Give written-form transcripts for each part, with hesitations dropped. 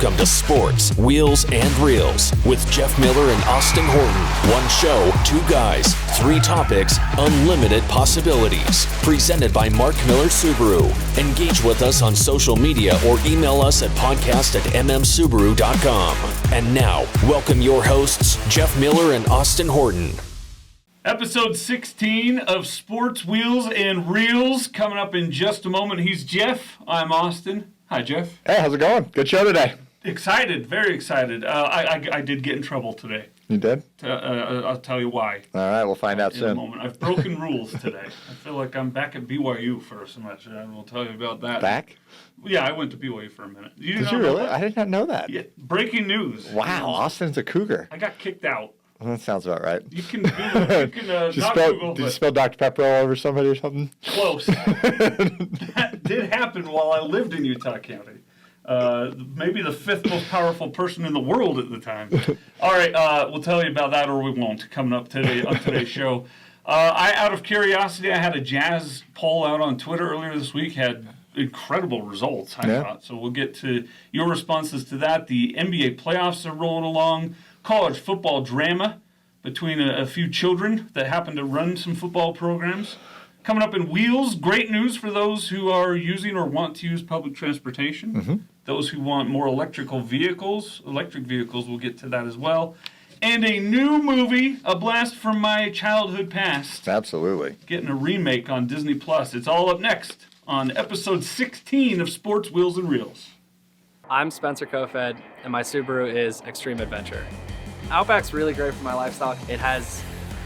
Welcome to Sports, Wheels, and Reels with Jeff Miller and Austin Horton. One show, two guys, three topics, unlimited possibilities. Presented by Mark Miller Subaru. Engage with us on social media or email us at podcast@mmsubaru.com. And now, welcome your hosts, Jeff Miller and Austin Horton. Episode 16 of Sports, Wheels, and Reels coming up in just a moment. He's Jeff. I'm Austin. Hi, Jeff. Hey, how's it going? Good show today. Excited, very excited. I did get in trouble today. You did? I'll tell you why. All right, we'll find out in soon. a moment. I've broken rules today. I feel like I'm back at BYU for a semester. I will tell you about that. Back? Yeah, I went to BYU for a minute. Did you really? I did not know that. Yeah, breaking news. Wow, Austin's a cougar. I got kicked out. Well, that sounds about right. You can Google. Did you spell Dr. Pepper all over somebody or something? Close. That did happen while I lived in Utah County. Maybe the fifth most powerful person in the world at the time. All right, we'll tell you about that, or we won't, coming up today on today's show. Out of curiosity, I had a Jazz poll out on Twitter earlier this week, had incredible results, I thought. So we'll get to your responses to that. The NBA playoffs are rolling along. College football drama between a few children that happen to run some football programs. Coming up in Wheels, great news for those who are using or want to use public transportation. Mm-hmm. Those who want more electric vehicles, we'll get to that as well. And a new movie, a blast from my childhood past. Absolutely. Getting a remake on Disney+. It's all up next on episode 16 of Sports, Wheels, and Reels. I'm Spencer Kofed, and my Subaru is Extreme Adventure. Outback's really great for my lifestyle. It has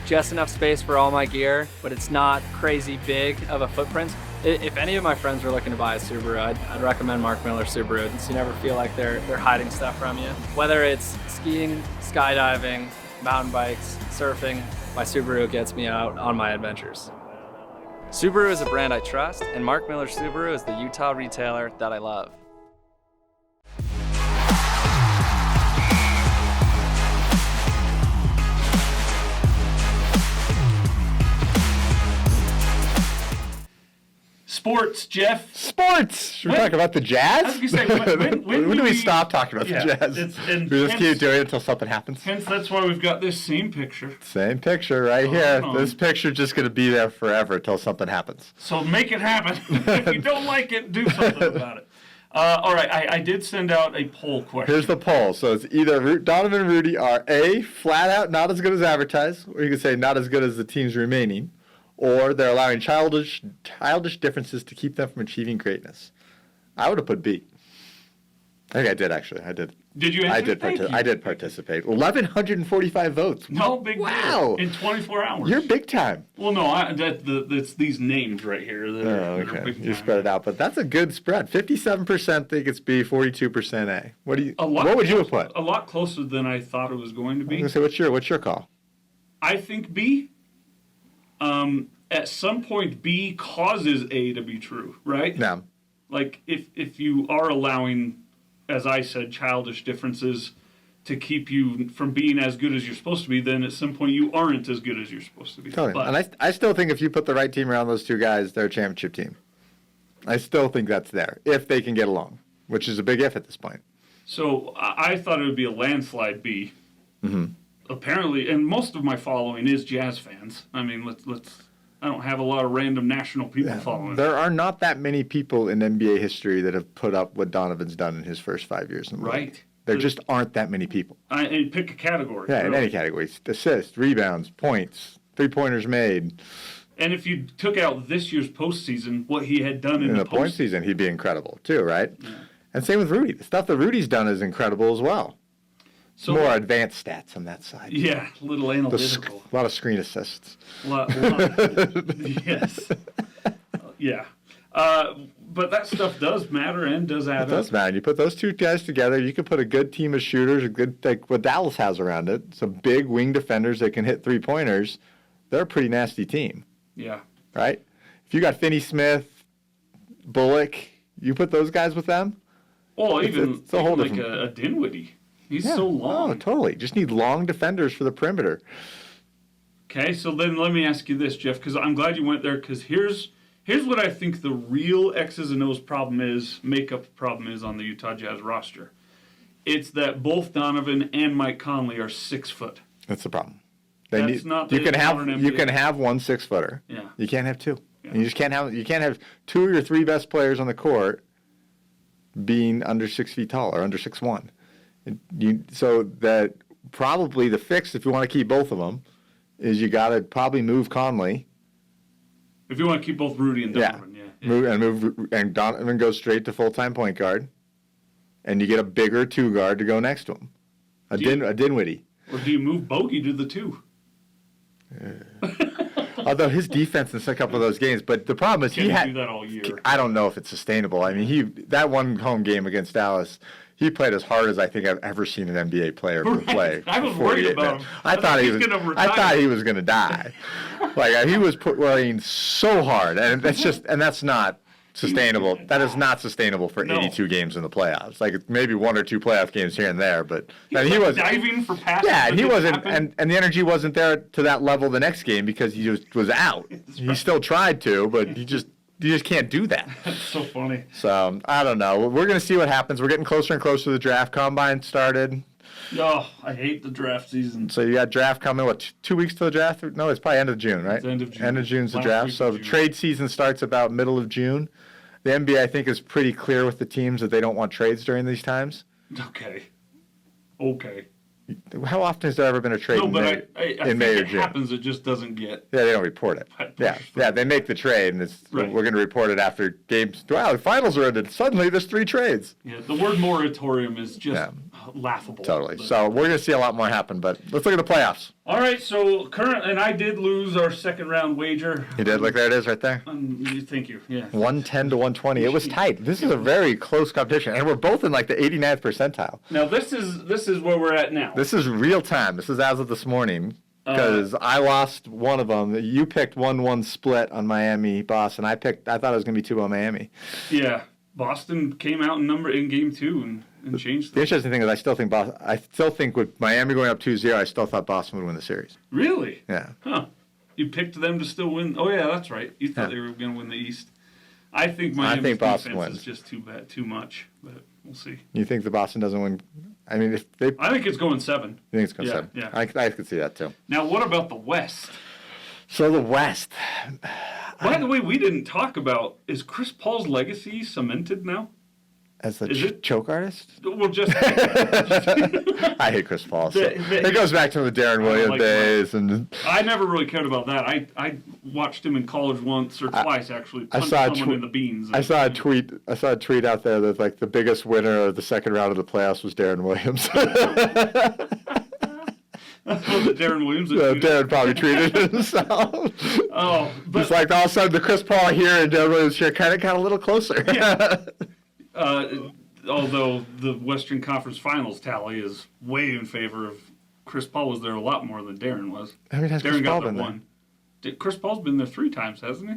just enough space for all my gear, but it's not crazy big of a footprint. If any of my friends were looking to buy a Subaru, I'd recommend Mark Miller Subaru, so you never feel like they're hiding stuff from you. Whether it's skiing, skydiving, mountain bikes, surfing, my Subaru gets me out on my adventures. Subaru is a brand I trust, and Mark Miller Subaru is the Utah retailer that I love. Sports, Jeff. Sports! Should we talk about the Jazz? I was going to say, when do we stop talking about the Jazz? We just keep doing it until something happens. Hence, that's why we've got this same picture. Same picture right here. This picture's just going to be there forever until something happens. So make it happen. If you don't like it, do something about it. All right, I did send out a poll question. Here's the poll. So it's either Donovan and Rudy are A, flat out not as good as advertised, or you could say not as good as the teams remaining, or they're allowing childish differences to keep them from achieving greatness. I would have put B. I think I did, actually. I did. Did you answer? I did participate. 1,145 votes. No big deal. In 24 hours. You're big time. Well, no, it's these names right here. Okay. You spread it out. But that's a good spread. 57% think it's B, 42% A. What would you have put? A lot closer than I thought it was going to be. I was going to say, what's your call? I think B. At some point, B causes A to be true, right? Yeah. Like, if you are allowing, as I said, childish differences to keep you from being as good as you're supposed to be, then at some point you aren't as good as you're supposed to be. Totally. And I still think if you put the right team around those two guys, they're a championship team. I still think that's there, if they can get along, which is a big if at this point. So I thought it would be a landslide B. Mm-hmm. Apparently, and most of my following is Jazz fans. I mean, I don't have a lot of random national people following. There are not that many people in NBA history that have put up what Donovan's done in his first 5 years in the league. There just aren't that many people. And pick a category. Yeah, really. In any category. Assists, rebounds, points, three-pointers made. And if you took out this year's postseason, what he had done in the point season, he'd be incredible too, right? Yeah. And same with Rudy. The stuff that Rudy's done is incredible as well. So more advanced stats on that side. Yeah, a little analytical. A lot of screen assists. Yes. Yeah. But that stuff does matter and does add up. It does matter. You put those two guys together, you can put a good team of shooters, like what Dallas has around it, some big wing defenders that can hit three-pointers. They're a pretty nasty team. Yeah. Right? If you got Finney-Smith, Bullock, you put those guys with them? Well, even like a Dinwiddie. He's so long. Oh, totally. Just need long defenders for the perimeter. Okay, so then let me ask you this, Jeff, because I'm glad you went there, because here's what I think the real X's and O's makeup problem is on the Utah Jazz roster. It's that both Donovan and Mike Conley are 6 foot. That's the problem. That's not you the can have modern you NBA. can have one 6-footer. Yeah. You can't have two. Yeah. You just can't have 2 of your 3 best players on the court being under 6 feet tall or under 6'1". So that probably the fix, if you want to keep both of them, is you got to probably move Conley. If you want to keep both Rudy and Donovan, And Donovan goes straight to full-time point guard, and you get a bigger 2 guard to go next to him, a Dinwiddie. Or do you move Bogey to the 2? Although his defense in a couple of those games, but the problem is Can he do that all year? I don't know if it's sustainable. I mean, that one home game against Dallas, he played as hard as I think I've ever seen an NBA player play. I was for worried 48 about minutes. him. I thought he was going to die. Like he was playing so hard, and that's not sustainable. That is not sustainable for 82 games in the playoffs. Like maybe 1 or 2 playoff games here and there, but he was diving for passes. Yeah, and he wasn't, happen. and the energy wasn't there to that level the next game because he was out. He still tried to, but you just can't do that. That's so funny. So I don't know. We're going to see what happens. We're getting closer and closer to the draft. Combine started. Oh, I hate the draft season. So you got draft coming. What, 2 weeks to the draft? No, it's probably end of June, right? It's end of June. End of June's the Last draft. week So of the June. trade season starts about middle of June. The NBA, I think, is pretty clear with the teams that they don't want trades during these times. Okay. How often has there ever been a trade No, in but May, I in think May or it June? happens. It just doesn't get. Yeah, they don't report it. Yeah, they make the trade, and Right. we're going to report it after games. Wow, the finals are ended. Suddenly, there's 3 trades. Yeah, the word moratorium is just laughable. Totally. But- So we're going to see a lot more happen, but let's look at the playoffs. All right, so and I did lose our second round wager. You did? Look, there it is right there. Thank you. Yeah. 110 to 120. It was tight. This is a very close competition, and we're both in like the 89th percentile. Now this is where we're at now. This is real time. This is as of this morning because I lost one of them. You picked 1-1 split on Miami, Boston. I thought it was going to be 2-0 Miami. Yeah, Boston came out in game 2 and changed The things. interesting thing is I still think with Miami going up 2-0, I still thought Boston would win the series. Really? Yeah. Huh. You picked them to still win. Oh yeah, that's right. You thought Yeah. they were going to win the East. I think Miami's think Boston defense wins. is just too much, but we'll see. You think the Boston doesn't win? I mean, if they, you I think it's going 7. think it's going to Yeah, seven? yeah. I could see that too. Now what about the West? So the West. By the way, we didn't talk about, is Chris Paul's legacy cemented now? As the Is it? choke artist? Well, just I hate Chris Paul. So. It goes back to the Darren Williams like days. And I never really cared about that. I watched him in college once or twice actually. I Punch saw a someone in the beans. I saw a tweet out there that like the biggest winner of the second round of the playoffs was Darren Williams. Was it Darren Williams? that So tweeted? Darren probably tweeted himself. Oh, but It's like all of a sudden the Chris Paul here and Darren Williams here kind of got a little closer. although the Western Conference Finals tally is way in favor of Chris Paul was there a lot more than Darren was. How many times has Darren Chris Paul got there been there? one. Chris Paul's been there 3 times, hasn't he?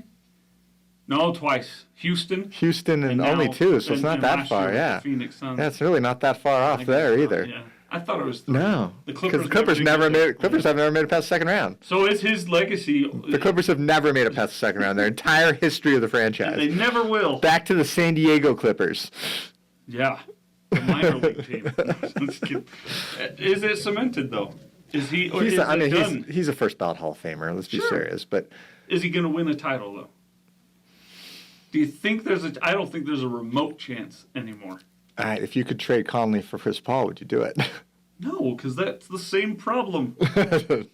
No, twice. Houston. Houston and now- only 2, so it's and- not and that last year far. with Yeah, the Phoenix Suns. that's really not that far I off think there it's either. Yeah. I thought it was 3. No, The because the Clippers Clippers have never made it past the second round. So is his legacy? The Clippers have never made it past the second round. Their entire history of the They franchise. never will. Back to the San Diego Clippers. Yeah. The minor league team. Just kidding. Is it cemented though? Is he? Or is it done? He's a first ballot Hall of Famer. Let's be Sure. serious. But Is he going to win a title though? Do you think there's a? I don't think there's a remote chance anymore. if you could trade Conley for Chris Paul, would you do it? No, because that's the same problem.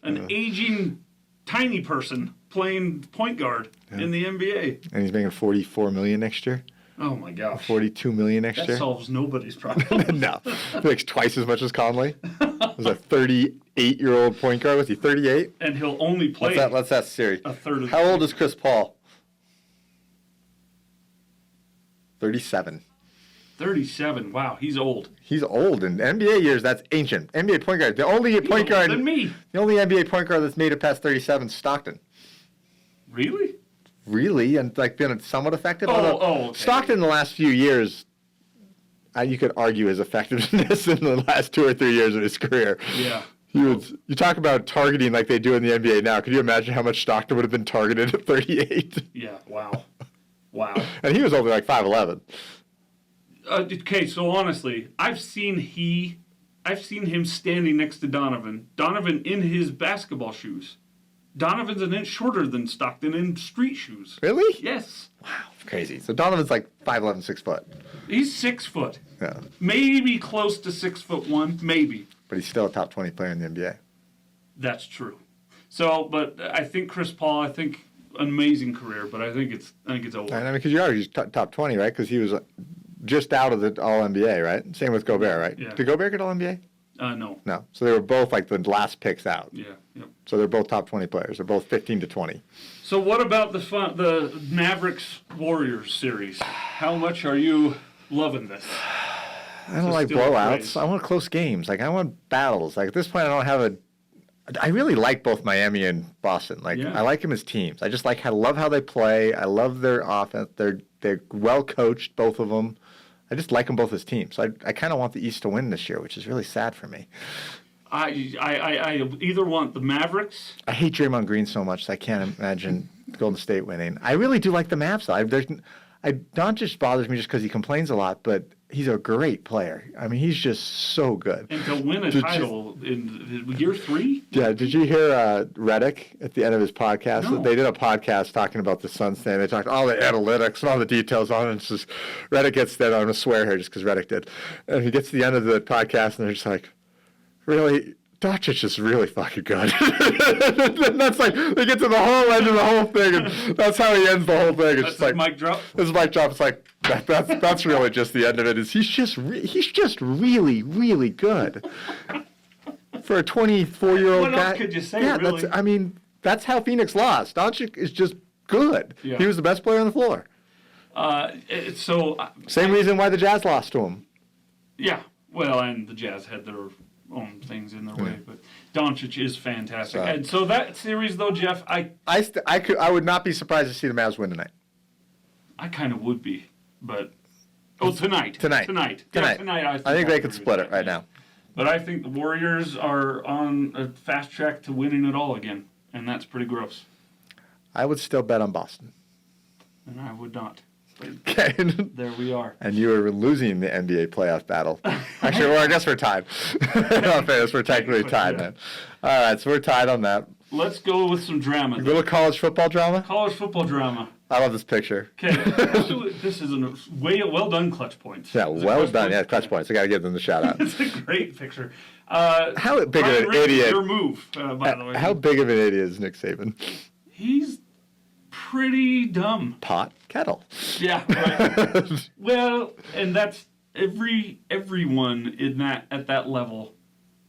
An aging, tiny person playing point guard in the NBA. And he's making $44 million next year. Oh my gosh. $42 million next That year. solves nobody's problem. No, he makes twice as much as Conley. Was a 38-year-old point guard. Was he 38? And he'll only play Let's ask Siri. a third of How old is Chris Paul? 37. 37. Wow, he's old. He's old. In NBA years, that's ancient. NBA point guard. The only point older guard. than me. The only NBA point guard that's made it past 37 is Stockton. Really? Really, and like been somewhat effective. Oh, Although okay. Stockton in the last few years, you could argue his effectiveness in the last 2 or 3 years of his career. Yeah. You talk about targeting like they do in the NBA now. Could you imagine how much Stockton would have been targeted at 38? Yeah. Wow. Wow. And he was only like 5'11". Okay, so honestly, I've seen him standing next to Donovan. Donovan in his basketball shoes. Donovan's an inch shorter than Stockton in street shoes. Really? Yes. Wow, crazy. So Donovan's like 5'11", 6 foot. He's 6 foot. Yeah. Maybe close to 6'1", maybe. But he's still a top 20 player in the NBA. That's true. So, but I think Chris Paul, an amazing career, but I think it's over. And I mean, because you already top 20, right? Because he was just out of the All-NBA, right? Same with Gobert, right? Yeah. Did Gobert get All-NBA? No. No. So they were both like the last picks out. Yeah. Yep. So they're both top 20 players. They're both 15 to 20. So what about the Mavericks Warriors series? How much are you loving this? I don't like still blowouts. praise. I want close games. Like I want battles. Like at this point, I don't have a. I really like both Miami and Boston. Like Yeah. I like them as teams. I just like. I love how they play. I love their offense. They're well coached, both of them. I just like them both as teams. So I kind of want the East to win this year, which is really sad for me. I either want the Mavericks. I hate Draymond Green so much that I can't imagine Golden State winning. I really do like the Mavs, though. Doncic bothers me just because he complains a lot, but he's a great player. I mean, he's just so good. And to win a title in year 3? Yeah, did you hear Redick at the end of his podcast? No. They did a podcast talking about the Suns thing. They talked all the analytics and all the details on it. And it's just, Redick gets that. I'm going to swear here just because Redick did. And he gets to the end of the podcast and they're just like, really? Doncic is really fucking good. And that's like, they get to the whole end of the whole thing, and that's how he ends the whole thing. It's That's just like, mic drop. this is mic drop. It's like, that's really just the end of it. Is he's just really, really good. For a 24-year-old What guy. else could you say, Yeah, really? that's how Phoenix lost. Doncic is just good. Yeah. He was the best player on the floor. Same reason why the Jazz lost to him. Yeah. Well, and the Jazz had their own things in their way, but Doncic is fantastic. So- And so that series, though, Jeff, I I would not be surprised to see the Mavs win tonight. kind of would be, but tonight. Tonight. Yeah, tonight. I think they could split it right now. But I think the Warriors are on a fast track to winning it all again, and that's pretty gross. I would still bet on Boston. And I would not. But Okay. there we are. And you were losing the NBA playoff battle. Actually, well, I guess we're tied. Not fair, we're technically tied, man. All right, so we're tied on that. Let's go with some drama. A little college football drama. College football drama. I love this picture. Okay, this is a well done clutch points. Yeah, Is it well clutch done. points? Yeah, clutch points. I got to give them the shout out. It's a great picture. How big Ryan of an Riggs, idiot? Your move, by the way. How big of an idiot is Nick Saban? He's pretty dumb. Pot kettle. Yeah, right. Well, and that's everyone at that level,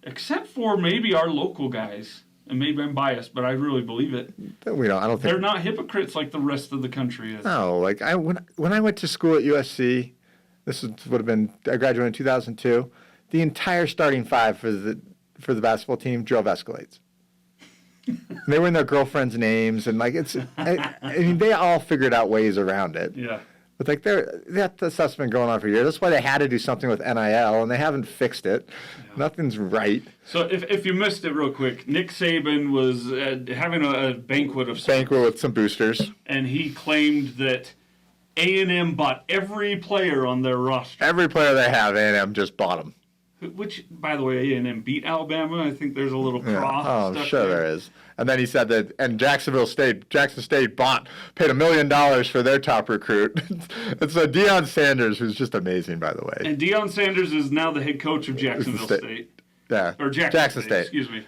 except for maybe our local guys. And maybe I'm biased, but I really believe it. We don't. I don't think They're not hypocrites like the rest of the country is. No, like when I went to school at USC, would have been I graduated in 2002. The entire starting five for the basketball team drove Escalades. They were in their girlfriends' names, and like I mean, they all figured out ways around it. Yeah. But like that stuff's been going on for years. That's why they had to do something with NIL, and they haven't fixed it. Yeah. Nothing's right. So if you missed it real quick, Nick Saban was having a banquet of sorts, with some boosters, and he claimed that A&M bought every player on their roster. Every player they have, A&M just bought them. Which, by the way, A&M beat Alabama. I think there's a little cross. Oh, I'm stuff sure there is. And then he said that, and Jackson State paid $1 million for their top recruit. It's Deion Sanders, who's just amazing, by the way. And Deion Sanders is now the head coach of Jacksonville State. Yeah. Or Jackson State. Excuse me.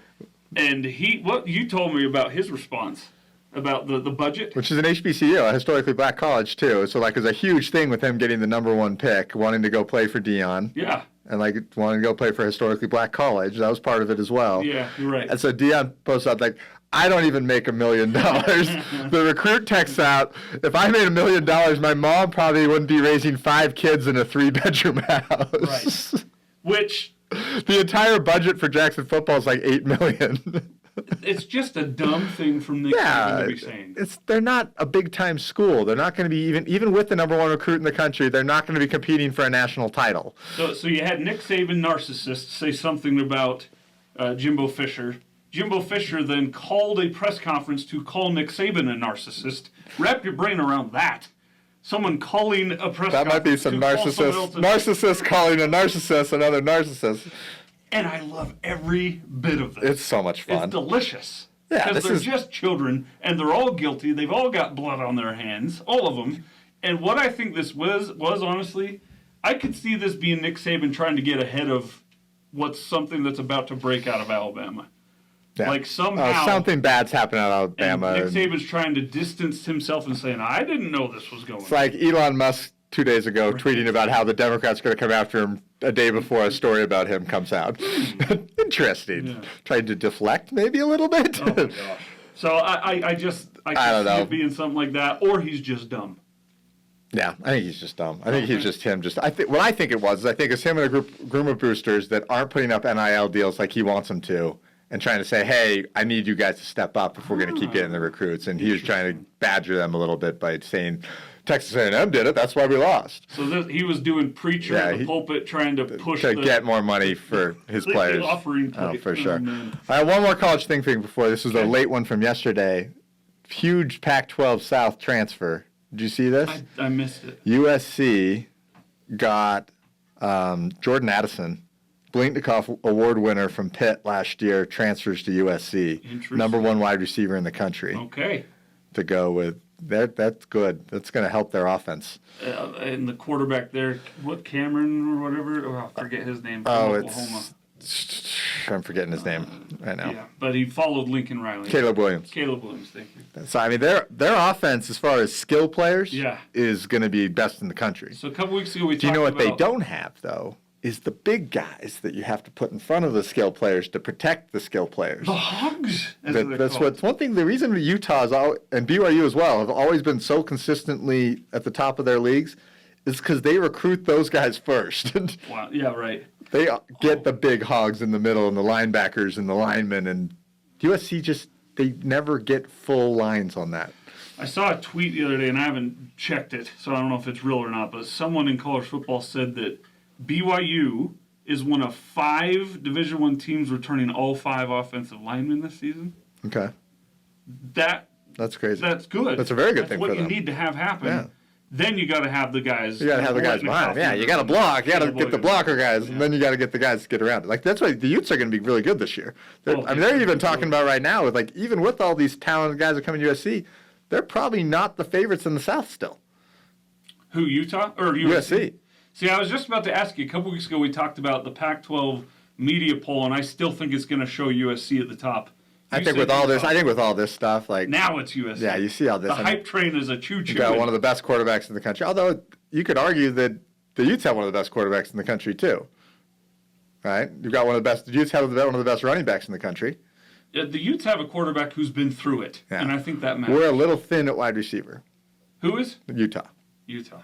And what you told me about his response about the budget, which is an HBCU, a historically black college too. So like, it's a huge thing with him getting the #1 pick, wanting to go play for Deion. Yeah. And like wanting to go play for a historically black college. That was part of it as well. Yeah, you're right. And so Deion posted out like, I don't even make $1 million. The recruit texts out, if I made $1 million, my mom probably wouldn't be raising 5 kids in a 3-bedroom house. Right. Which the entire budget for Jackson football is like $8 million. It's just a dumb thing from Nick Saban to be saying. They're not a big time school. They're not going to be even with the #1 recruit in the country. They're not going to be competing for a national title. So you had Nick Saban, narcissist, say something about Jimbo Fisher. Jimbo Fisher then called a press conference to call Nick Saban a narcissist. Wrap your brain around that. someone calling a press That might be conference some to call someone else narcissist calling a narcissist another narcissist. And I love every bit of this. It's so much fun. It's delicious. Yeah, because this they're is- just children, and they're all guilty. They've all got blood on their hands, all of them. And what I think this was honestly, I could see this being Nick Saban trying to get ahead of what's something that's about to break out of Alabama. Yeah. Like somehow something bad's happening out of and Alabama. Nick Saban's trying to distance himself and saying, I didn't know this was going It's like Elon Musk 2 days ago tweeting about how the Democrats are going to come after him a day before a story about him comes out. Interesting. Yeah. Trying to deflect maybe a little bit. Oh my gosh. So I I can don't see know. it being something like that, or he's just dumb. Yeah, I think he's just dumb. I think he's just him. What I think it was is I think it's him and a group of boosters that aren't putting up NIL deals like he wants them to, and trying to say, hey, I need you guys to step up if we're going to keep getting the recruits. And he was trying to badger them a little bit by saying, Texas A&M did it. That's why we lost. So he was doing preacher in the pulpit, trying to push To get more money for his the players. offering Oh, plate. for Oh, sure. man. I have one more college thing for you before. This was a late one from yesterday. Huge Pac-12 South transfer. Did you see this? I missed it. USC got Jordan Addison, Blintnikoff Award winner from Pitt last year, transfers to USC. Interesting. Number 1 wide receiver in the country Okay. to go with. That's good. That's going to help their offense. And the quarterback there, Cameron or whatever? Oh, I forget his name. From Oh, Oklahoma. I'm forgetting his name right now. Yeah, but he followed Lincoln Riley. Caleb Williams. Caleb Williams, thank you. So, I mean, their offense, as far as skill players, Yeah. is going to be best in the country. So a couple weeks ago we Do you talked know what about... they don't have, though? Is the big guys that you have to put in front of the skill players to protect the skill players. The Hogs, as That, they're that's called. what's one thing. The reason Utah's and BYU as well have always been so consistently at the top of their leagues is because they recruit those guys first. Wow. Yeah, right. They get the big hogs in the middle and the linebackers and the linemen, and USC they never get full lines on that. I saw a tweet the other day, and I haven't checked it, so I don't know if it's real or not, but someone in college football said that BYU is one of 5 Division I teams returning all 5 offensive linemen this season. Okay, that's crazy. That's good. That's a very good That's thing what for you them. need to have happen. Yeah. Then you got to have the guys. You got to have the guys behind them. Yeah, you got to block. You got to get the blocker guys, and then you got to get the guys to get around it. Like that's why the Utes are going to be really good this year. They're even talking about right now with even with all these talented guys that come in USC, they're probably not the favorites in the South still. Who, Utah or USC. See, I was just about to ask you. A couple weeks ago, we talked about the Pac-12 media poll, and I still think it's going to show USC at the top. I You think said with all this, Utah. I think with all this stuff, like Now it's USC. yeah, you see all this. The I mean, hype train is a choo-choo. you got one of the best quarterbacks in the country. Although you could argue that the Utes have one of the best quarterbacks in the country too. Right? You've got one of the best. The Utes have one of the best running backs in the country. The Utes have a quarterback who's been through it, Yeah. and I think that matters. We're a little thin at wide receiver. Who is? Utah. Utah.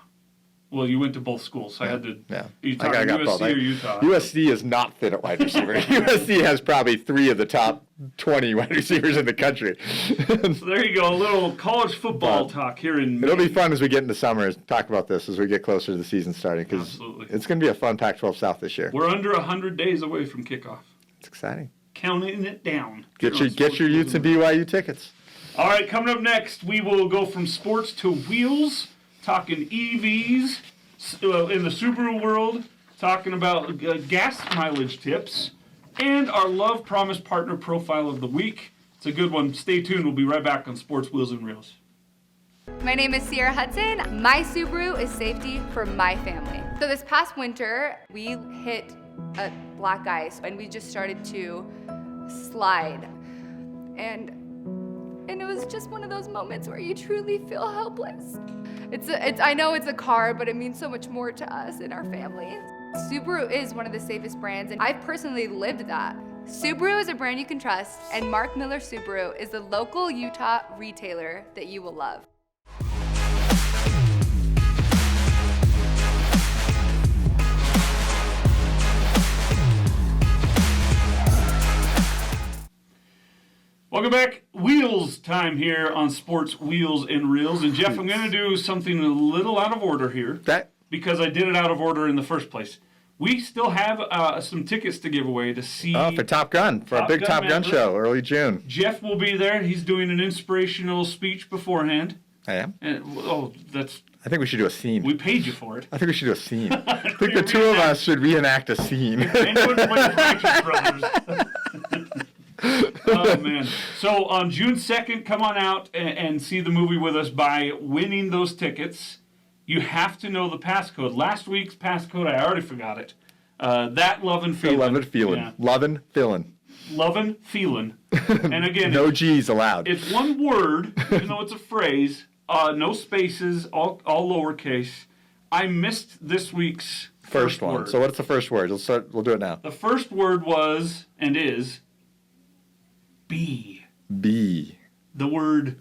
Well, you went to both schools, so I had to. Yeah. You talking USC or Utah? USC is not thin at wide receiver. USC has probably 3 of the top 20 wide receivers in the country. So there you go, a little college football talk here in It'll May. be fun as we get into summer to talk about this as we get closer to the season starting because Absolutely. it's going to be a fun Pac-12 South this year. We're under 100 days away from kickoff. It's exciting. Counting it down. Get Here your on Sports Utes and Wheels BYU tickets. All right, coming up next, we will go from sports to wheels, talking EVs in the Subaru world, talking about gas mileage tips, and our Love Promise Partner Profile of the Week. It's a good one. Stay tuned. We'll be right back on Sports Wheels and Reels. My name is Sierra Hudson. My Subaru is safety for my family. So this past winter, we hit a black ice and we just started to slide. And it was just one of those moments where you truly feel helpless. I know it's a car, but it means so much more to us and our family. Subaru is one of the safest brands, and I've personally lived that. Subaru is a brand you can trust, and Mark Miller Subaru is the local Utah retailer that you will love. Welcome back. Wheels time here on Sports Wheels and Reels. And Jeff, I'm going to do something a little out of order here That because I did it out of order in the first place. We still have some tickets to give away to see. for Top Gun, for Top a big Gun Top Gun Maverick. show, early June. Jeff will be there. He's doing an inspirational speech beforehand. I am. And I think we should do a scene. We paid you for it. I think we should do a scene. I think the two of us should reenact a scene. Anyone play the Righteous Brothers. Oh, man. So on June 2nd, come on out and see the movie with us by winning those tickets. You have to know the passcode. Last week's passcode, I already forgot it. That Lovin' Feelin'. Lovin' Feelin'. Yeah. Lovin' Feelin'. Lovin' Feelin'. And again, No G's allowed. it's one word, even though it's a phrase. No spaces, all lowercase. I missed this week's First one. word. So what's the first word? We'll do it now. The first word was and is B. B. The word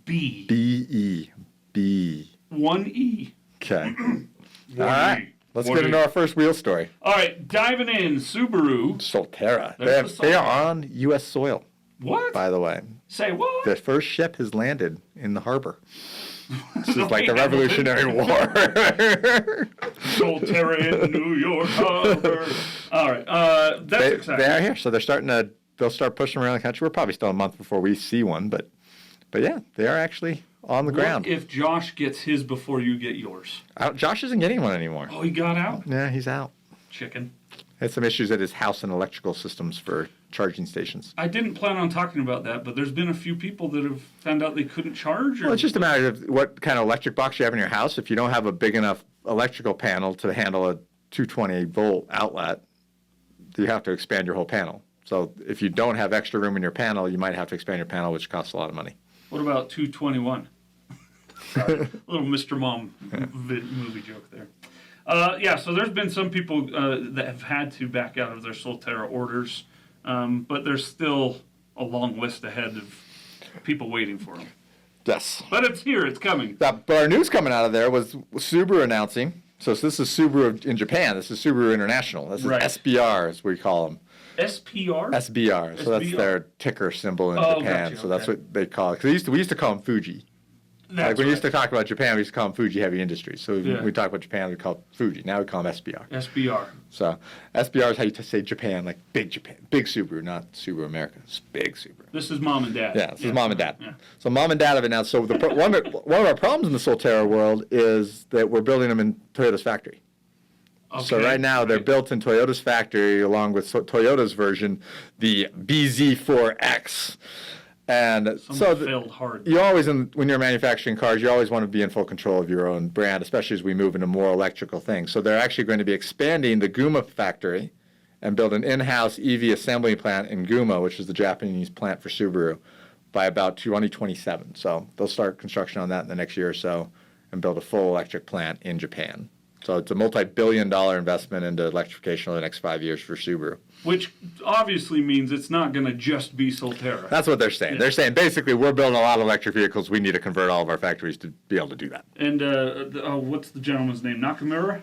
B. B-E. B. One E. Okay. One All right. E. Let's One get E. into our first wheel story. All right, diving in, Subaru. Solterra. There's the They are Solterra. on U.S. soil, What? by the way. Say what? The first ship has landed in the harbor. This is No, like they the haven't. Revolutionary War. Solterra in New York Harbor. All right, that's exciting. They are here, so they'll start pushing around the country. We're probably still a month before we see one, but yeah, they are actually on the ground. What if Josh gets his before you get yours? Josh isn't getting one anymore. Oh, he got out? Yeah, he's out. Chicken. Had some issues at his house and electrical systems for charging stations. I didn't plan on talking about that, but there's been a few people that have found out they couldn't charge. Or Well, it's just a matter of what kind of electric box you have in your house. If you don't have a big enough electrical panel to handle a 220-volt outlet, you have to expand your whole panel. So if you don't have extra room in your panel, you might have to expand your panel, which costs a lot of money. What about 221? Sorry, little Mr. Mom movie joke there. Yeah, so there's been some people that have had to back out of their Solterra orders, but there's still a long list ahead of people waiting for them. Yes. But it's here, it's coming. But our news coming out of there was Subaru announcing. So this is Subaru in Japan. This is Subaru International. This is Right. SBR, as we call them. SPR? SBR. So that's SBR. their ticker symbol in Oh, Japan. gotcha, So that's okay. what they call it. Because we used to call them Fuji. That's Like when we used to right. talk about Japan, we used to call them Fuji Heavy Industries. So Yeah. when we talk about Japan, we call it Fuji. Now we call them SBR. SBR. So SBR is how you say Japan, like big Japan, big Subaru, not Subaru America. It's big Subaru. This is mom and dad. Yeah, this is mom and dad. Yeah. So mom and dad have announced. So one of our problems in the Solterra world is that we're building them in Toyota's factory. So Okay, right now they're built in Toyota's factory along with Toyota's version, the BZ4X. And Some so failed hard. you always, when you're manufacturing cars, you always want to be in full control of your own brand, especially as we move into more electrical things. So they're actually going to be expanding the Guma factory and build an in-house EV assembly plant in Guma, which is the Japanese plant for Subaru, by about 2027. So they'll start construction on that in the next year or so and build a full electric plant in Japan. So it's a multi-billion-dollar investment into electrification over the next 5 years for Subaru. Which obviously means it's not going to just be Solterra. That's what they're saying. Yeah. They're saying basically we're building a lot of electric vehicles. We need to convert all of our factories to be able to do that. And what's the gentleman's name? Nakamura?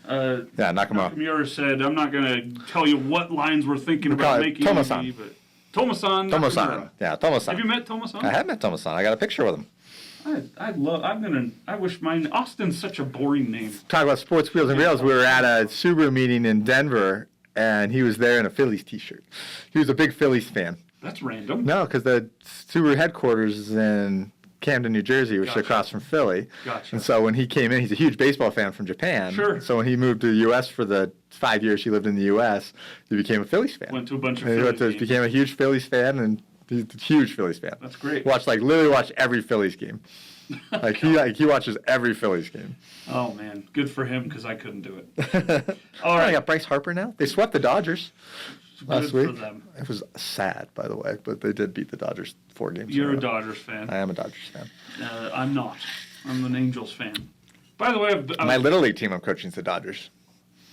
Yeah, Nakamura. Nakamura said, I'm not going to tell you what lines we're thinking We call about it making Tomo-san. EV, but Tomo-san. Tomo-san. Nakamura. Yeah, Tomo-san. Have you met Tomo-san? I have met Tomo-san. I got a picture with him. I wish mine, Austin's such a boring name. Talk about sports wheels and rails. We were at a Subaru meeting in Denver, and he was there in a Phillies t-shirt. He was a big Phillies fan. That's random. No, because the Subaru headquarters is in Camden, New Jersey, which is Gotcha. across from Philly. Gotcha. And so when he came in, he's a huge baseball fan from Japan. Sure. So when he moved to the U.S. for the 5 years he lived in the U.S., he became a Phillies fan. Went to a bunch of And he Phillies games. became a huge Phillies fan, and he's a huge Phillies fan. That's great. Literally watch every Phillies game. He watches every Phillies game. Oh, man. Good for him, because I couldn't do it. All All right, I right. got Bryce Harper now. They swept the Dodgers last Good week. for them. It was sad, by the way, but they did beat the Dodgers 4 games. You're in a row. Dodgers fan. I am a Dodgers fan. I'm not. I'm an Angels fan. By the way, My little league team I'm coaching is the Dodgers.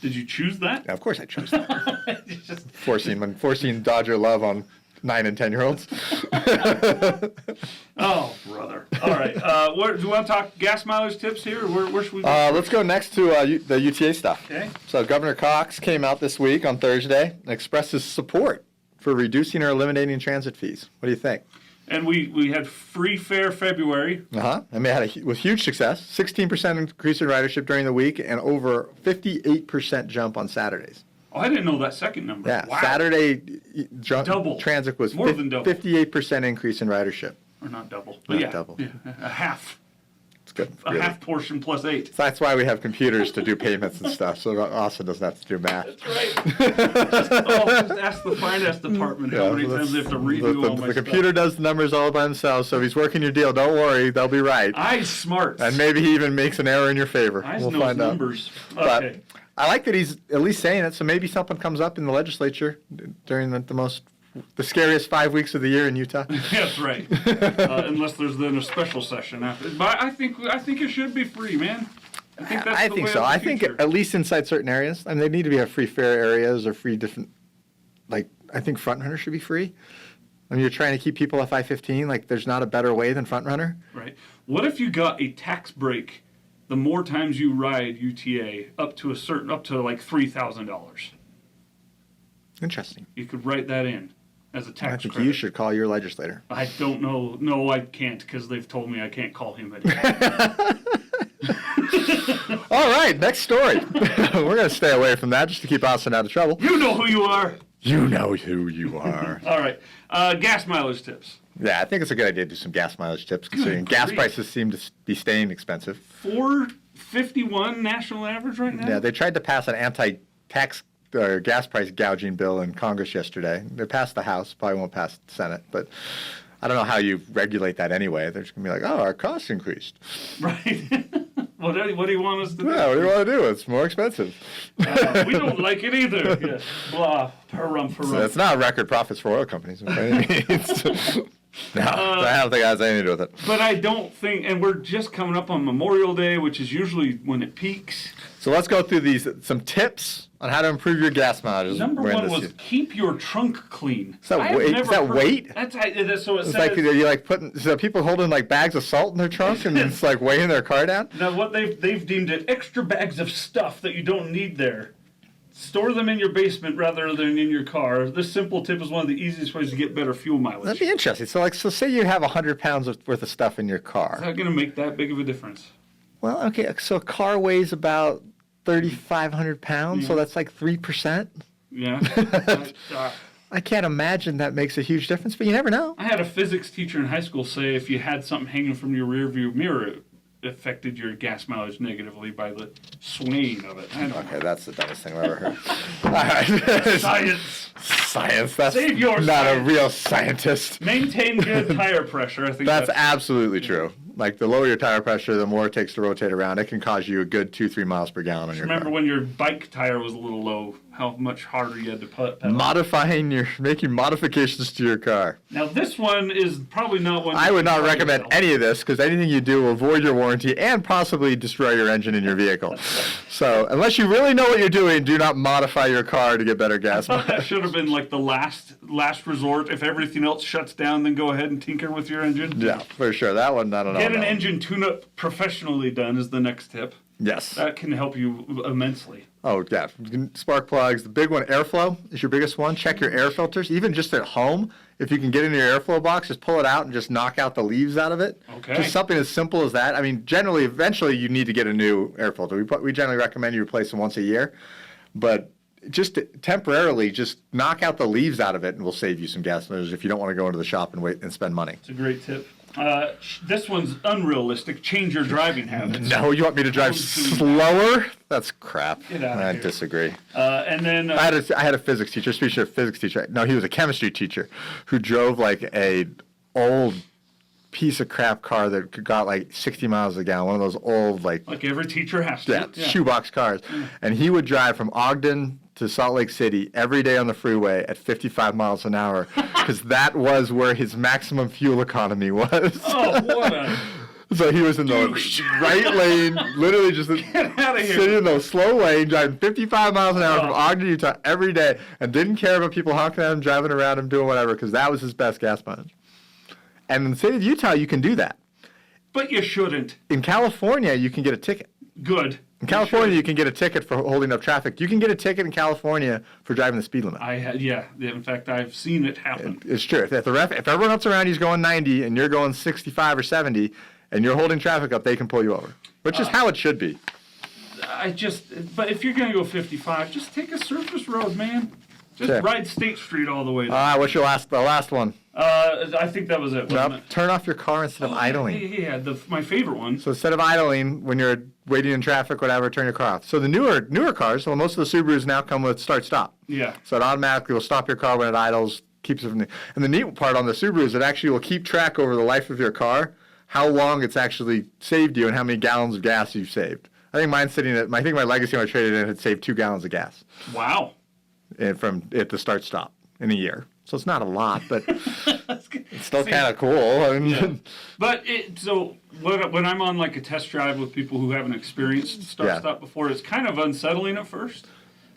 did you choose that? Yeah, of course I chose that. You just- forcing Dodger love on 9 and 10-year-olds. Oh, brother. All right. Do you want to talk gas mileage tips here? Or where should we go? Let's go next to the UTA stuff. Okay. So Governor Cox came out this week on Thursday and expressed his support for reducing or eliminating transit fees. What do you think? And we had free fare February. And they had with huge success, 16% increase in ridership during the week and over 58% jump on Saturdays. Oh, I didn't know that second number. Yeah, Wow. Saturday Double. transit was More than double. 58% increase in ridership. Or not double. But Not yeah. double. Yeah, a half. good. a Really. half portion plus 8. That's why we have computers to do payments and stuff, so Austin doesn't have to do math. Right. just ask the finance department how many times they have to redo all my the stuff. computer does the numbers all by himself, so if he's working your deal, don't worry, they'll be right. I's smart. And maybe he even makes an error in your favor. I's We'll knows find out. numbers. But Okay. I like that he's at least saying it, so maybe something comes up in the legislature during the scariest 5 weeks of the year in Utah. That's right. Unless there's then a special session after. But I think it should be free, man. I think that's I the think way so. of the I think future. at least inside certain areas. I mean, they need to be free fare areas or free different. Like, I think Front Runner should be free. I mean, you're trying to keep people at 515. Like, there's not a better way than Front Runner. Right. What if you got a tax break the more times you ride UTA up to like $3,000? Interesting. You could write that in as a I tax think credit. you should call your legislator. I don't know. No, I can't because they've told me I can't call him anymore. All right, next story. We're going to stay away from that just to keep Austin out of trouble. You know who you are. You know who you are. All right. Gas mileage tips. Yeah, I think it's a good idea to do some gas mileage tips, considering gas grief. prices seem to be staying expensive. $4.51 national average right now. Yeah, they tried to pass an anti-tax gas price gouging bill in Congress yesterday. They passed the House, probably won't pass the Senate, but I don't know how you regulate that anyway. They're just going to be like, oh, our costs increased. Right. What do you want us to do? Yeah, what do you want to do? It's more expensive. We don't like it either. Yeah. Blah. Per-rum. So it's not record profits for oil companies by any means. No, I don't think it has anything to do with it. But I don't think, and we're just coming up on Memorial Day, which is usually when it peaks. So let's go through some tips on how to improve your gas mileage. Number We're in one this was year. keep your trunk clean. Is that I have weight? Is never that heard- weight? That's so it It's says. like you like putting so people holding like bags of salt in their trunk and it's like weighing their car down. Now what they've deemed it extra bags of stuff that you don't need there. Store them in your basement rather than in your car. This simple tip is one of the easiest ways to get better fuel mileage. That'd be interesting. So say you have 100 pounds worth of stuff in your Is car. that going to make that big of a difference? Well, okay, so a car weighs about 3,500 pounds, so that's like 3%. Yeah. I can't imagine that makes a huge difference, but you never know. I had a physics teacher in high school say if you had something hanging from your rearview mirror, it affected your gas mileage negatively by the swaying of it. I don't Okay, that's the dumbest thing I've ever heard. All right. Science. Science. That's Save your not science. a real scientist. Maintain good tire pressure. I think That's absolutely true. Like the lower your tire pressure, the more it takes to rotate around. It can cause you a good 2-3 miles per gallon on your Remember car. when your bike tire was a little low, how much harder you had to pedal? Making modifications to your car. Now this one is probably not one. I would not recommend any. any of this because anything you do will void your warranty and possibly destroy your engine in your vehicle. So unless you really know what you're doing, do not modify your car to get better gas That mileage. should have been like the last resort. If everything else shuts down, then go ahead and tinker with your engine. Yeah, for sure. That one, I don't know. Get an engine tune-up professionally done is the next tip. Yes. That can help you immensely. Oh, yeah. Spark plugs. The big one, airflow, is your biggest one. Check your air filters. Even just at home, if you can get into your airflow box, just pull it out and just knock out the leaves out of it. Okay. Just something as simple as that. I mean, generally, eventually, you need to get a new air filter. We generally recommend you replace them once a year. But just temporarily, just knock out the leaves out of it, and we'll save you some gas mileage if you don't want to go into the shop and wait and spend money. It's a great tip. This one's unrealistic. Change your driving habits. No, you want me to drive slower? That's crap. Get out of I here. disagree. And then I had a physics teacher, speaking of physics teacher. No, he was a chemistry teacher who drove like a old piece of crap car that got like 60 miles a gallon. One of those old like every teacher has to. shoebox cars. And he would drive from Ogden to Salt Lake City every day on the freeway at 55 miles an hour because that was where his maximum fuel economy was. Oh, what a... So he was in the right lane, literally just Get out of here. sitting in the slow lane, driving 55 miles an hour from Oh. Ogden, Utah every day, and didn't care about people honking at him, driving around him, doing whatever, because that was his best gas mileage. And in the state of Utah, you can do that. But you shouldn't. In California, you can get a ticket. Good. In California, you can get a ticket for holding up traffic. You can get a ticket in California for driving the speed limit. In fact, I've seen it happen. It's true. If everyone else around you is going 90 and you're going 65 or 70 and you're holding traffic up, they can pull you over, which is how it should be. But if you're going to go 55, just take a surface road, man. Just Okay. ride State Street all the way down. What's the last one? I think that was it, wasn't Nope. it? Turn off your car instead of idling. Yeah, my favorite one. So instead of idling when you're waiting in traffic, whatever, turn your car off. So the newer cars, well, most of the Subarus now come with start-stop. Yeah. So it automatically will stop your car when it idles, keeps it from the... And the neat part on the Subaru is it actually will keep track over the life of your car, how long it's actually saved you and how many gallons of gas you've saved. I think mine's sitting at... I think my Legacy when I traded in had saved 2 gallons of gas Wow. from it to start-stop in a year. So it's not a lot, but it's still kind of cool. I mean, Yeah. But so when I'm on like a test drive with people who haven't experienced start-stop before, it's kind of unsettling at first.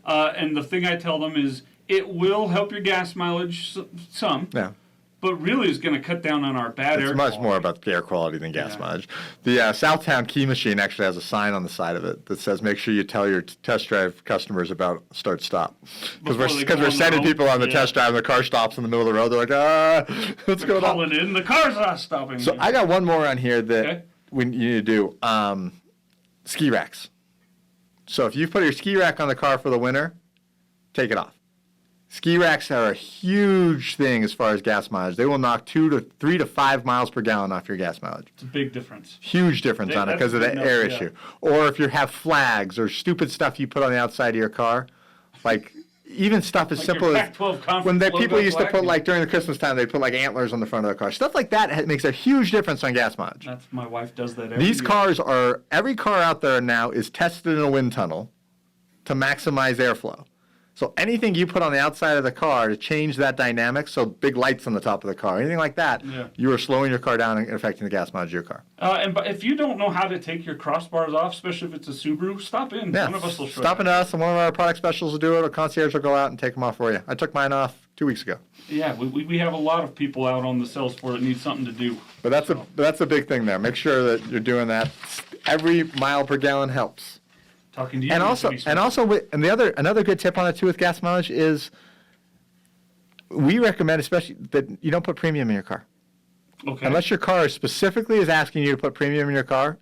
And the thing I tell them is it will help your gas mileage some, yeah. but really is going to cut down on our bad air It's much quality. more about the air quality than gas Yeah. mileage. The Southtown Key Machine actually has a sign on the side of it that says, "Make sure you tell your test drive customers about start-stop," because Before they we're go on sending the road. people on the Yeah. test drive and the car stops in the middle of the road. They're like, what's going on? Calling in, the car's not stopping. So I got one more on here that Okay. you need to do. Ski racks. So if you put your ski rack on the car for the winter, take it off. Ski racks are a huge thing as far as gas mileage. They will knock 3 to 5 miles per gallon off your gas mileage. It's a big difference. Huge difference on it That's because of the big air enough, yeah. issue. Or if you have flags or stupid stuff you put on the outside of your car, like even stuff as Like simple your as Pac-12 conference when logo people used to flag? put like during the Christmas time, they put like antlers on the front of their car. Stuff like that makes a huge difference on gas mileage. That's my wife does that every These year. cars are, every car out there now is tested in a wind tunnel to maximize airflow. So anything you put on the outside of the car to change that dynamic, so big lights on the top of the car, anything like that, Yeah. you are slowing your car down and affecting the gas mileage of your car. But if you don't know how to take your crossbars off, especially if it's a Subaru, stop in. Yeah, One of us will show stop you. in us, and one of our product specials will do it. A concierge will go out and take them off for you. I took mine off 2 weeks ago. Yeah, we have a lot of people out on the sales floor that need something to do. But that's a big thing there. Make sure that you're doing that. Every mile per gallon helps. Talking to you. And needs to also, be smart. another good tip on it too with gas mileage is we recommend especially that you don't put premium in your car. Okay. Unless your car specifically is asking you to put premium in your car,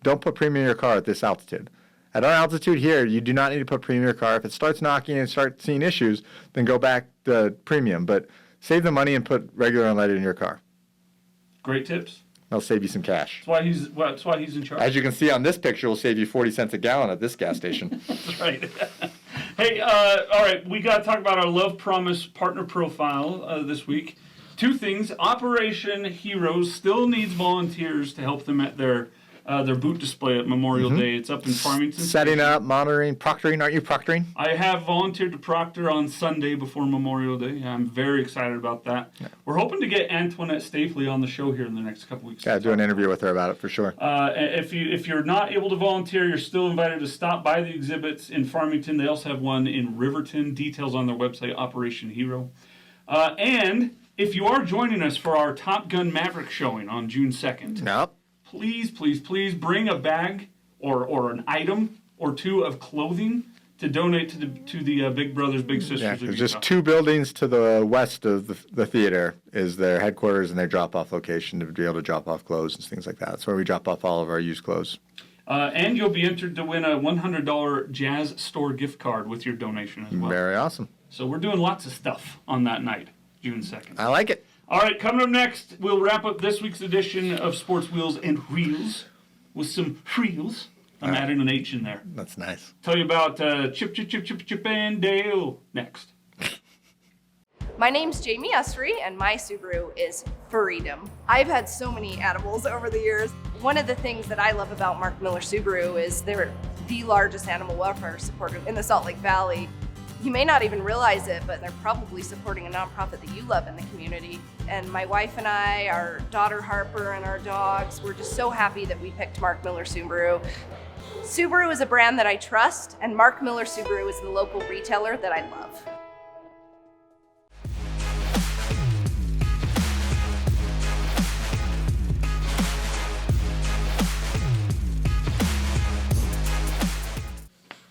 don't put premium in your car at this altitude. At our altitude here, you do not need to put premium in your car. If it starts knocking and start seeing issues, then go back to premium. But save the money and put regular unleaded in your car. Great tips. That'll save you some cash. That's why he's in charge. As you can see on this picture, will save you 40 cents a gallon at this gas station. That's right. Hey, all right, we got to talk about our Love Promise partner profile this week. 2 things. Operation Heroes still needs volunteers to help them at their boot display at Memorial Day. It's up in Farmington. Setting up, monitoring, proctoring. Aren't you proctoring? I have volunteered to proctor on Sunday before Memorial Day. I'm very excited about that. Yeah. We're hoping to get Antoinette Stafley on the show here in the next couple weeks. Yeah, do an interview with her about it for sure. If you're not able to volunteer, you're still invited to stop by the exhibits in Farmington. They also have one in Riverton. Details on their website, Operation Hero. And if you are joining us for our Top Gun Maverick showing on June 2nd, Nope. please bring a bag or an item or 2 of clothing to donate to the Big Brothers Big Sisters. Yeah, of there's Utah. just 2 buildings to the west of the theater is their headquarters and their drop-off location to be able to drop off clothes and things like that. That's where we drop off all of our used clothes. And you'll be entered to win a $100 Jazz Store gift card with your donation as well. Very awesome. So we're doing lots of stuff on that night, June 2nd. I like it. All right, coming up next, we'll wrap up this week's edition of Sports Wheels and Reels with some reels. I'm adding an H in there. That's nice. Tell you about Chip and Dale next. My name's Jamie Estry, and my Subaru is Freedom. I've had so many animals over the years. One of the things that I love about Mark Miller Subaru is they're the largest animal welfare supporter in the Salt Lake Valley. You may not even realize it, but they're probably supporting a nonprofit that you love in the community. And my wife and I, our daughter Harper, and our dogs, we're just so happy that we picked Mark Miller Subaru. Subaru is a brand that I trust, and Mark Miller Subaru is the local retailer that I love.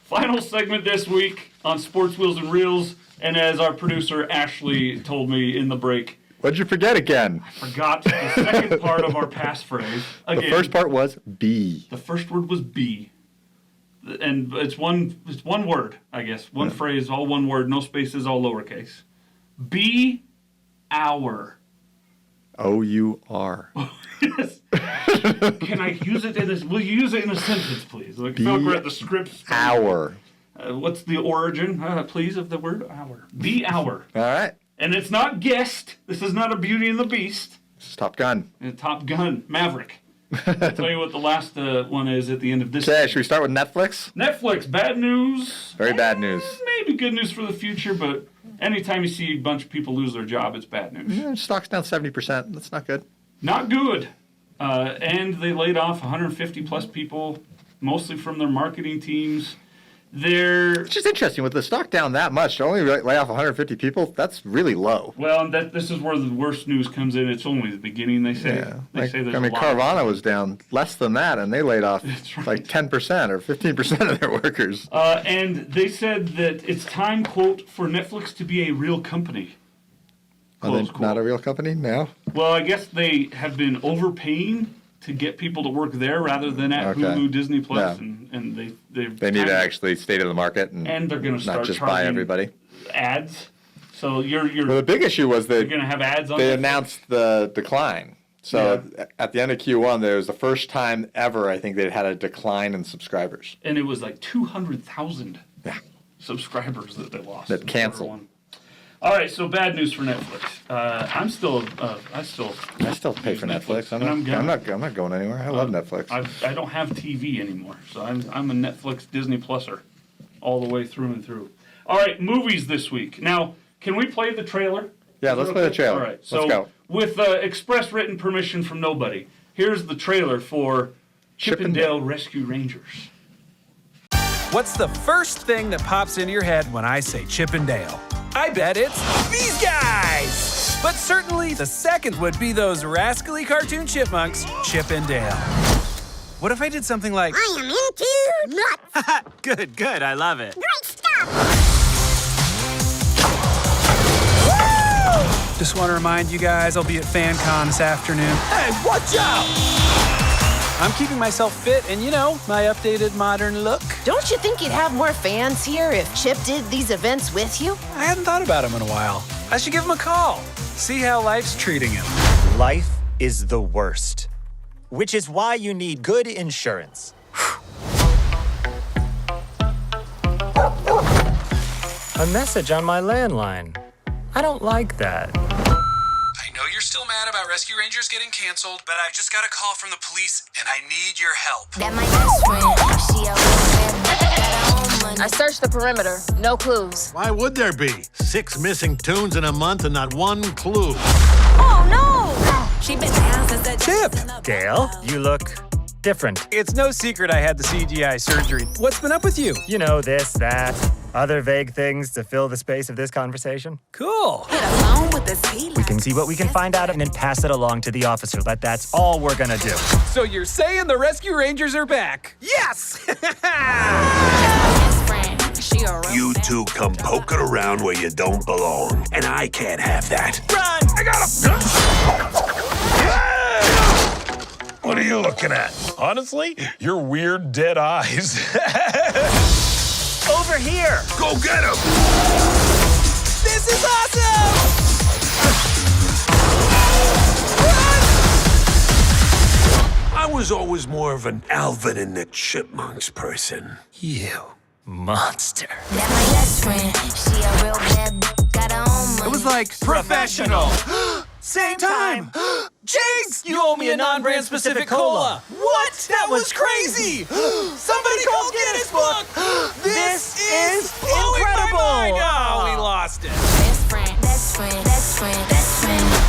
Final segment this week on Sports Wheels and Reels, and as our producer Ashley told me in the break, What'd you forget again? forgot the second part of our passphrase. Again, The first part was B. The first word was B. and it's one word, I guess. One phrase, all one word, no spaces, all lowercase. Be our. O-U-R. Yes. Can I use it in a? Will you use it in a sentence, please? Like, I feel like we're at the script. Our. What's the origin, please, of the word our? Be our. All right. And it's not guessed. This is not a Beauty and the Beast. This is Top Gun. Top Gun, Maverick. I'll tell you what the last one is at the end of this. Okay, should we start with Netflix? Netflix, bad news. Very bad news. Maybe good news for the future, but anytime you see a bunch of people lose their job, it's bad news. Yeah, stock's down 70%. That's not good. Not good. And they laid off 150 plus people, mostly from their marketing teams. It's just interesting with the stock down that much to only lay off 150 people. That's really low. Well, this is where the worst news comes in. It's only the beginning. They say. Yeah. They say there's a lot. Carvana was down less than that, and they laid off right. like 10% or 15% of their workers. And they said that it's time, quote, for Netflix to be a real company. Are they not a real company now? Well, I guess they have been overpaying to get people to work there rather than at Hulu, Disney Plus, and they need to actually stay to the market and they're going to start not just charging buy everybody ads. So well, the big issue was that you're going to have ads on. They announced the decline. So at the end of Q1, there was the first time ever I think they'd had a decline in subscribers, and it was like 200,000 subscribers that they lost. That canceled. All right, so bad news for Netflix. I still pay for Netflix. I'm not going anywhere. I love Netflix. I don't have TV anymore, so I'm a Netflix Disney Pluser all the way through and through. All right, movies this week. Now, can we play the trailer? Yeah, let's play the trailer. All right, so let's go. With express written permission from nobody, here's the trailer for Chippendale Rescue Rangers. What's the first thing that pops into your head when I say Chippendale? I bet it's these guys! But certainly the second would be those rascally cartoon chipmunks, Chip and Dale. What if I did something like, I am into nuts! Good, I love it. Great stuff! Woo! Just want to remind you guys I'll be at FanCon this afternoon. Hey, watch out! I'm keeping myself fit and, my updated modern look. Don't you think you'd have more fans here if Chip did these events with you? I hadn't thought about him in a while. I should give him a call. See how life's treating him. Life is the worst, which is why you need good insurance. A message on my landline. I don't like that. I know you're still mad about Rescue Rangers getting canceled, but I've just got a call from the police, and I need your help. That my best friend, she a real bad, got her own money. I searched the perimeter. No clues. Why would there be? 6 missing tunes in a month and not one clue. Oh, no! She been down since the Chip! Dale, you look different. It's no secret I had the CGI surgery. What's been up with you? You know, this, that, other vague things to fill the space of this conversation. Cool. We can see what we can find out and then pass it along to the officer, but that's all we're gonna do. So you're saying the Rescue Rangers are back? Yes! You two come poking around where you don't belong, and I can't have that. Run! I got him! What are you looking at? Honestly, your weird dead eyes. Over here! Go get him! This is awesome! I was always more of an Alvin and the Chipmunks person. You monster. That my best friend, she a real bad, got her own money. It was like professional. Same time. Jinx! You owe me a non-brand specific cola. What? That was crazy! Somebody call Guinness Book! This is incredible! Oh, we lost it. Best friend, best friend, best friend, best friend.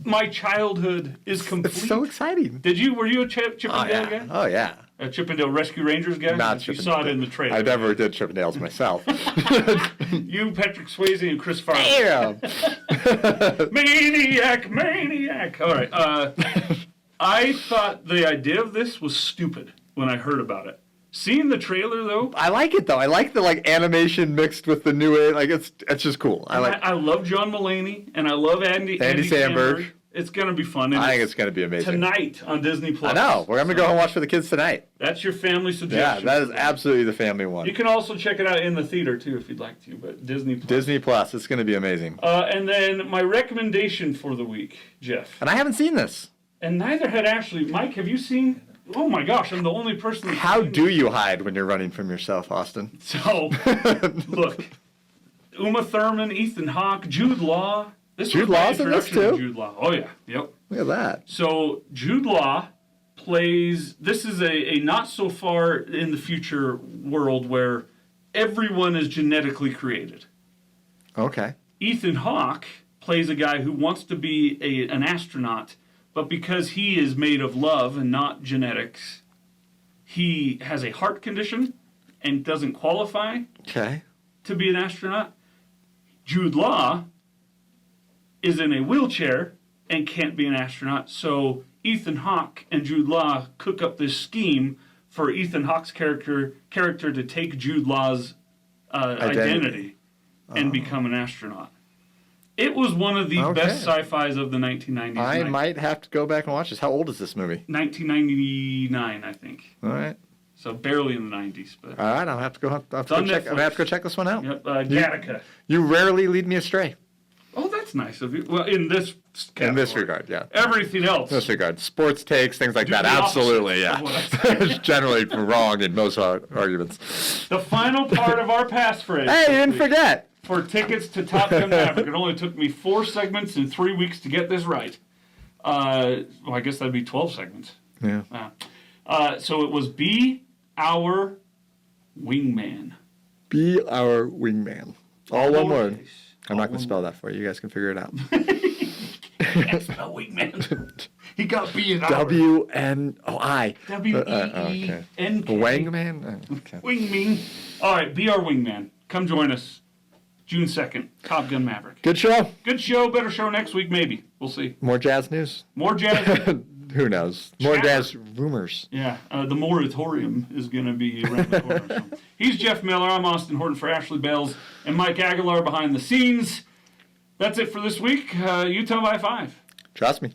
My childhood is complete. It's so exciting. Were you a Chippendale guy? Oh, yeah. A Chippendale Rescue Rangers guy? Not You saw it in the trailer. I never did Chippendales myself. You, Patrick Swayze, and Chris Farley. Damn. Maniac. All right. I thought the idea of this was stupid when I heard about it. Seeing the trailer, though. I like it, though. I like the animation mixed with the new age. It's just cool. I love John Mulaney, and I love Andy Samberg. It's going to be fun. And I think it's going to be amazing. Tonight on Disney Plus. I know. We're going to go and watch for the kids tonight. That's your family Yeah, suggestion. that is absolutely the family one. You can also check it out in the theater, too, if you'd like to, but Disney Plus. Disney Plus. It's going to be amazing. And then my recommendation for the week, Jeff. And I haven't seen this. And neither had Ashley. Mike, have you seen? Oh, my gosh, I'm the only person that's How seen do you hide when you're running from yourself, Austin? So, look. Uma Thurman, Ethan Hawke, Jude Law. Jude Law's in this, too? Jude Law. Oh, yeah. Yep. Look at that. So Jude Law plays, this is a not so far in the future world where everyone is genetically created. Okay. Ethan Hawke plays a guy who wants to be an astronaut, but because he is made of love and not genetics, he has a heart condition and doesn't qualify to be an astronaut. Jude Law is in a wheelchair and can't be an astronaut, so Ethan Hawke and Jude Law cook up this scheme for Ethan Hawke's character to take Jude Law's identity and become an astronaut. It was one of the best sci-fis of the 1990s. I might have to go back and watch this. How old is this movie? 1999, I think. All right. So barely in the 90s. But all right, I'll have to go. I'm gonna have to go check this one out. Yep, Gattaca. You rarely lead me astray. Oh, that's nice of you. Well, in this category. In this regard, yeah. Everything else. In this regard, sports takes, things like Do that. the Absolutely, opposite yeah. of what I It's generally wrong in most arguments. The final part of our passphrase. Hey, you didn't forget. For tickets to Top Gun Maverick. It only took me 4 segments in 3 weeks to get this right. Well, I guess that'd be 12 segments. Yeah. So it was Be Our Wingman. Be our wingman. All one word. I'm not going to spell that for you. You guys can figure it out. Can't spell wingman. He got B and R. W-N-O-I. W-E-E-N-K. Wingman? Okay. Wingman. All right, Be Our Wingman. Come join us. June 2nd, Top Gun Maverick. Good show. Good show. Better show next week, maybe. We'll see. More jazz news? More jazz. Who knows? More jazz rumors. Yeah, the moratorium is going to be around the corner. So. He's Jeff Miller. I'm Austin Horton for Ashley Bells and Mike Aguilar behind the scenes. That's it for this week. Utah by 5. Trust me.